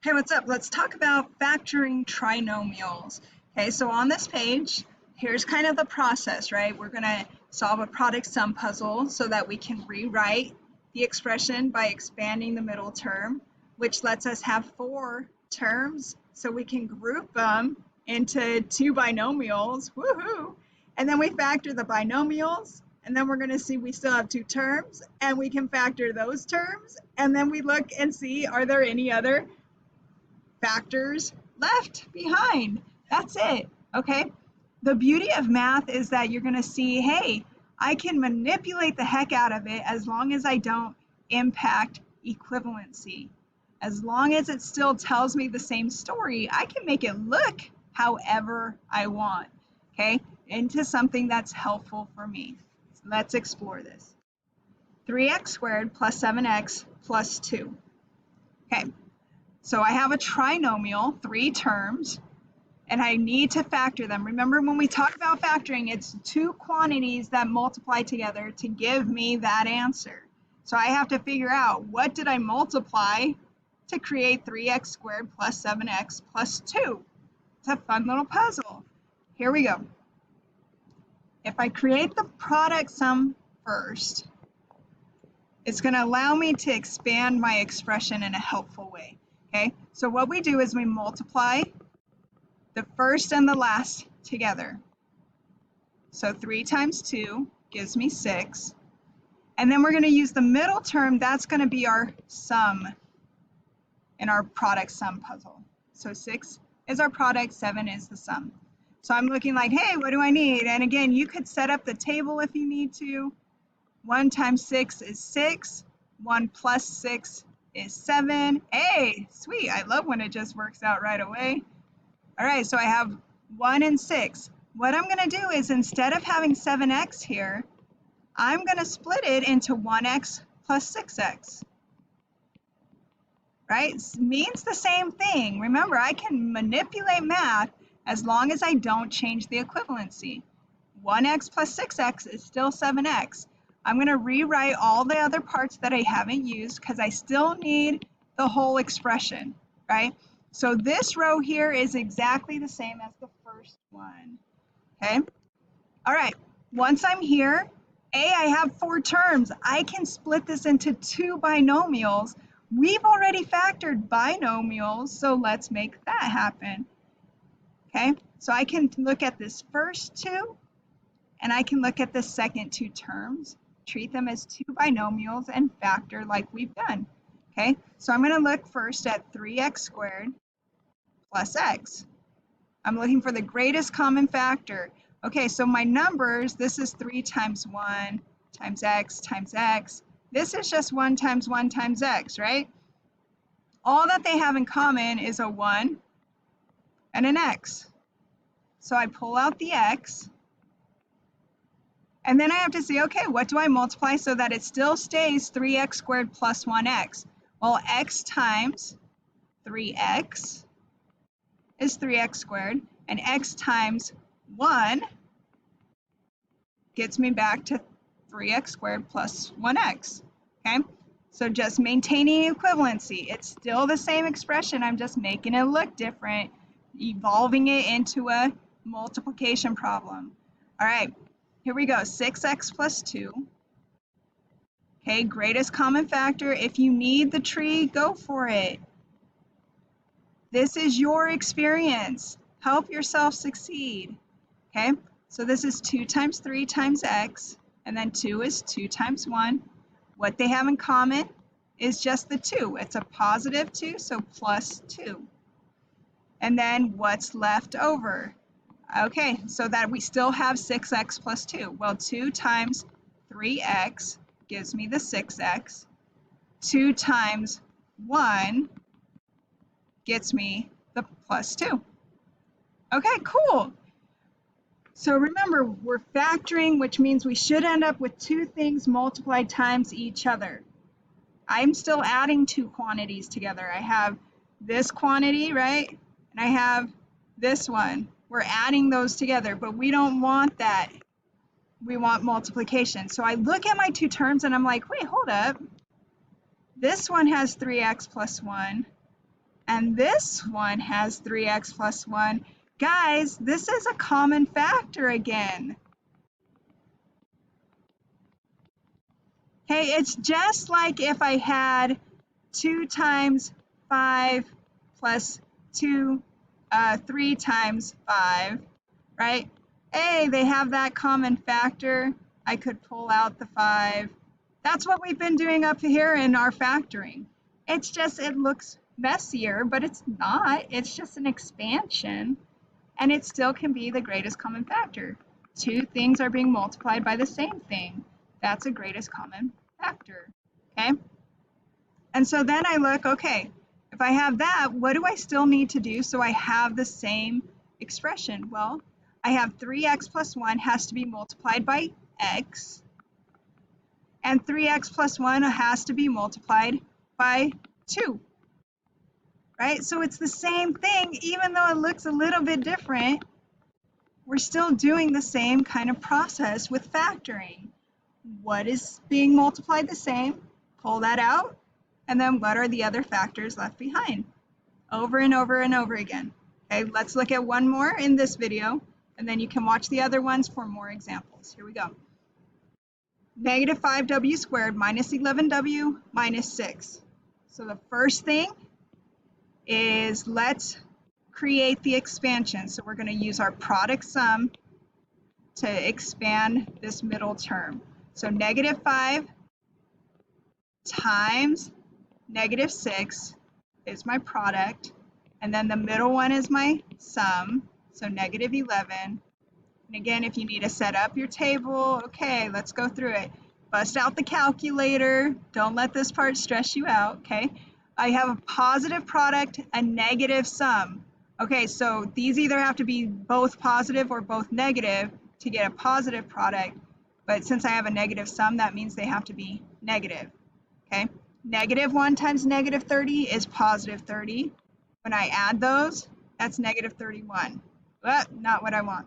Hey, what's up? Let's talk about factoring trinomials. Okay, so on this page, here's kind of the process, right? We're going to solve a product sum puzzle so that we can rewrite the expression by expanding the middle term, which lets us have 4 terms so we can group them into 2 binomials. Woohoo! And then we factor the binomials, and then we're going to see we still have 2 terms, and we can factor those terms, and then we look and see, are there any other factors left behind? That's it, okay? The beauty of math is that you're going to see, hey, I can manipulate the heck out of it as long as I don't impact equivalency. As long as it still tells me the same story, I can make it look however I want, okay, into something that's helpful for me. So let's explore this. 3x squared plus 7x plus 2. Okay. So I have a trinomial, 3 terms, and I need to factor them. Remember when we talk about factoring, it's 2 quantities that multiply together to give me that answer. So I have to figure out what did I multiply to create 3x squared plus 7x plus 2. It's a fun little puzzle. Here we go. If I create the product sum first, it's going to allow me to expand my expression in a helpful way. Okay, so what we do is we multiply the first and the last together. So 3 times 2 gives me 6. And then we're going to use the middle term. That's going to be our sum in our product sum puzzle. So 6 is our product, 7 is the sum. So I'm looking like, hey, what do I need? And again, you could set up the table if you need to. 1 times 6 is 6. 1 plus 6 is 7. Hey, sweet. I love when it just works out right away. All right, so I have 1 and 6. What I'm going to do is instead of having 7x here, I'm going to split it into 1x plus 6x. Right? It means the same thing. Remember, I can manipulate math as long as I don't change the equivalency. 1x plus 6x is still 7x. I'm going to rewrite all the other parts that I haven't used because I still need the whole expression, right? So this row here is exactly the same as the first one, okay? All right, once I'm here, I have 4 terms. I can split this into 2 binomials. We've already factored binomials, so let's make that happen, okay? So I can look at this first 2, and I can look at the second 2 terms. Treat them as 2 binomials and factor like we've done. Okay, so I'm going to look first at 3x squared plus x. I'm looking for the greatest common factor. Okay, so my numbers, this is 3 times 1 times x times x. This is just 1 times x, right? All that they have in common is a 1 and an x. So I pull out the x. And then I have to say, okay, what do I multiply so that it still stays 3x squared plus 1x? Well, x times 3x is 3x squared, and x times 1 gets me back to 3x squared plus 1x, okay? So just maintaining equivalency. It's still the same expression. I'm just making it look different, evolving it into a multiplication problem. All right. Here we go, 6x plus 2. Okay, greatest common factor. If you need the tree, go for it. This is your experience. Help yourself succeed. Okay, so this is 2 times 3 times x, and then 2 is 2 times 1. What they have in common is just the 2. It's a positive 2, so plus 2. And then what's left over? Okay, so that we still have 6x plus 2. Well, 2 times 3x gives me the 6x. 2 times 1 gets me the plus 2. Okay, cool. So remember, we're factoring, which means we should end up with 2 things multiplied times each other. I'm still adding 2 quantities together. I have this quantity, right? And I have this one. We're adding those together, but we don't want that. We want multiplication. So I look at my 2 terms and I'm like, wait, hold up. This one has 3x plus 1, and this one has 3x plus 1. Guys, this is a common factor again. Okay, it's just like if I had 2 times 5 plus 2, 3 times 5, right? Hey, they have that common factor. I could pull out the 5. That's what we've been doing up here in our factoring. It's just, it looks messier, but it's not. It's just an expansion, and it still can be the greatest common factor. 2 things are being multiplied by the same thing. That's a greatest common factor, okay? And so then I look, okay, if I have that, what do I still need to do so I have the same expression? Well, I have 3x plus 1 has to be multiplied by x, and 3x plus 1 has to be multiplied by 2, right? So it's the same thing, even though it looks a little bit different, we're still doing the same kind of process with factoring. What is being multiplied the same? Pull that out, and then what are the other factors left behind? Over and over and over again. Okay, let's look at one more in this video, and then you can watch the other ones for more examples. Here we go. Negative 5w squared minus 11w minus 6. So the first thing is let's create the expansion. So we're going to use our product sum to expand this middle term. So negative 5 times negative 6 is my product, and then the middle one is my sum, so negative 11. And again, if you need to set up your table, okay, let's go through it. Bust out the calculator. Don't let this part stress you out, okay? I have a positive product, a negative sum. Okay, so these either have to be both positive or both negative to get a positive product, but since I have a negative sum, that means they have to be negative, okay? Negative 1 times negative 30 is positive 30. When I add those, that's negative 31. But not what I want.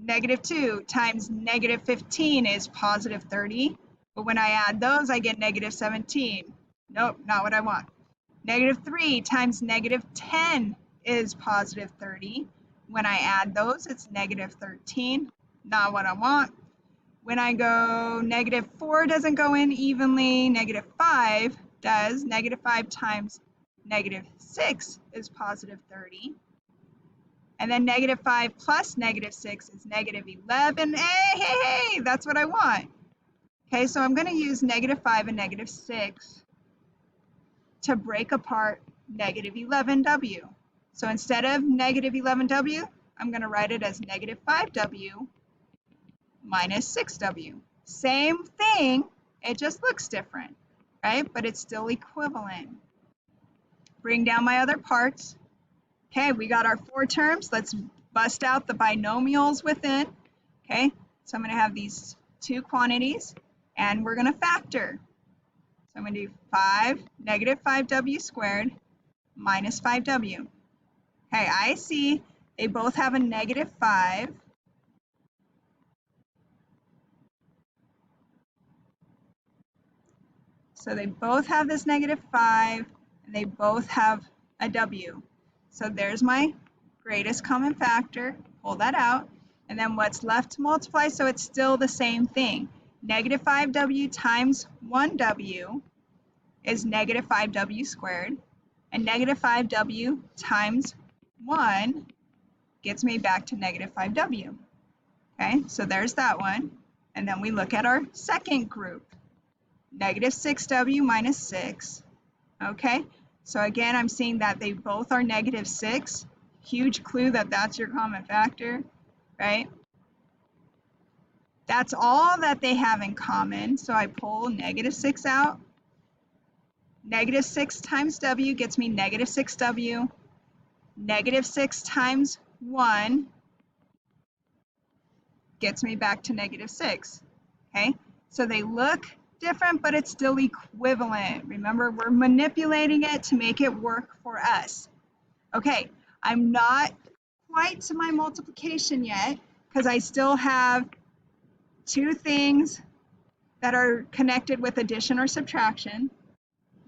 Negative 2 times negative 15 is positive 30. But when I add those, I get negative 17. Nope, not what I want. Negative 3 times negative 10 is positive 30. When I add those, it's negative 13. Not what I want. When I go negative 4 doesn't go in evenly, negative 5 does. Negative 5 times negative 6 is positive 30. And then negative 5 plus negative 6 is negative 11. Hey, that's what I want. Okay, so I'm going to use negative 5 and negative 6 to break apart negative 11w. So instead of negative 11w, I'm going to write it as negative 5w minus 6w. Same thing, it just looks different, right? But it's still equivalent. Bring down my other parts. Okay, we got our 4 terms. Let's bust out the binomials within. Okay, so I'm going to have these 2 quantities, and we're going to factor. So I'm going to do 5, negative 5w squared minus 5w. Okay, I see they both have a negative 5. So they both have this negative 5, and they both have a w. So there's my greatest common factor. Pull that out. And then what's left to multiply? So it's still the same thing. Negative 5w times 1w is negative 5w squared. And negative 5w times 1 gets me back to negative 5w. Okay, so there's that one. And then we look at our second group. Negative 6w minus 6. Okay, so again, I'm seeing that they both are negative 6. Huge clue that that's your common factor, right? That's all that they have in common. So I pull negative 6 out. Negative 6 times w gets me negative 6w. Negative 6 times 1 gets me back to negative 6. Okay, so they look different, but it's still equivalent. Remember, we're manipulating it to make it work for us. Okay, I'm not quite to my multiplication yet because I still have 2 things that are connected with addition or subtraction.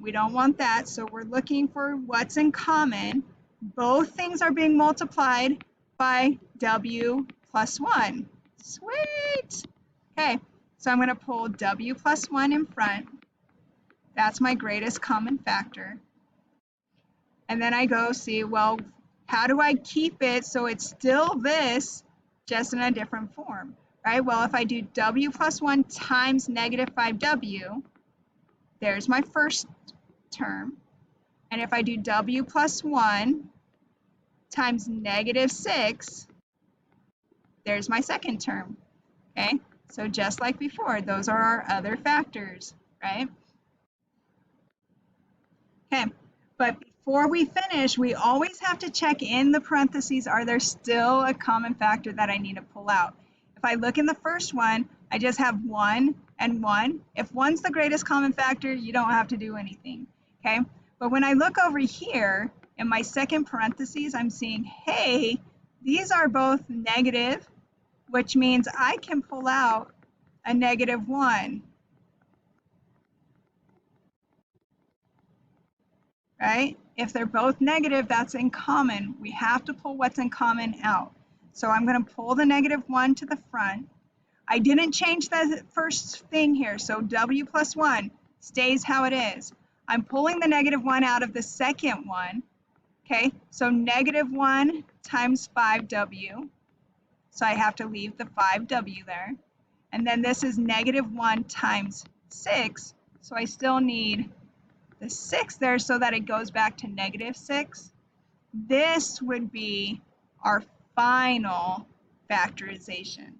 We don't want that, so we're looking for what's in common. Both things are being multiplied by w plus 1. Sweet! Okay, so I'm going to pull w plus 1 in front. That's my greatest common factor. And then I go see, well, how do I keep it so it's still this, just in a different form, right? Well, if I do w plus 1 times negative 5w, there's my first term. And if I do w plus 1 times negative 6, there's my second term, okay? So just like before, those are our other factors, right? Okay, but before we finish, we always have to check in the parentheses, are there still a common factor that I need to pull out? If I look in the first one, I just have 1 and 1. If 1's the greatest common factor, you don't have to do anything, okay? But when I look over here in my second parentheses, I'm seeing, hey, these are both negative, which means I can pull out a negative 1. Right? If they're both negative, that's in common. We have to pull what's in common out. So I'm going to pull the negative 1 to the front. I didn't change the first thing here, so w plus 1 stays how it is. I'm pulling the negative 1 out of the second one. Okay, so negative 1 times 5w. So I have to leave the 5w there. And then this is negative 1 times 6. So I still need the 6 there so that it goes back to negative 6. This would be our final factorization.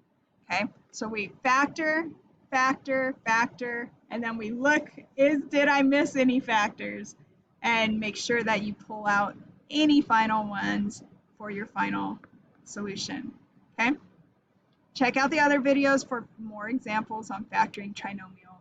Okay, so we factor, factor, factor, and then we look, did I miss any factors? And make sure that you pull out any final ones for your final solution. Okay, check out the other videos for more examples on factoring trinomials.